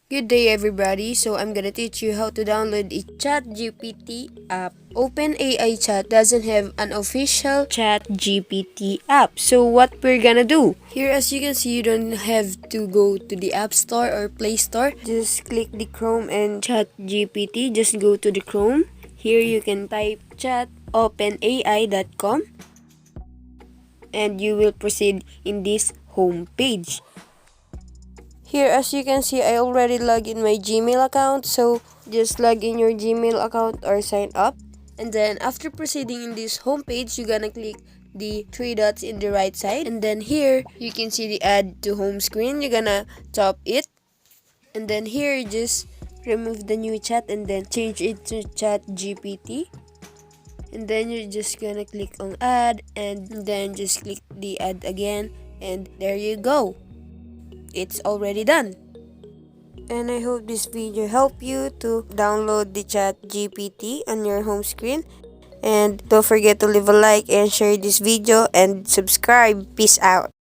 Good day everybody, so I'm gonna teach you how to download a ChatGPT app. OpenAI Chat doesn't have an official ChatGPT app, so what we're gonna do? Here as you can see, you don't have to go to the App Store or Play Store. Just click the Chrome and ChatGPT, just go to the Chrome. Here you can type chat.openai.com and you will proceed in this home page. Here as you can see, I already logged in my Gmail account, so just log in your Gmail account or sign up. And then after proceeding in this homepage, you're gonna click the three dots in the right side. And then here, you can see the add to home screen. You're gonna tap it. And then here, you just remove the new chat and then change it to Chat GPT. And then you're just gonna click on add and then just click the add again. And there you go. It's already done. And I hope this video helped you to download the Chat GPT on your home screen. And don't forget to leave a like and share this video and subscribe. Peace out.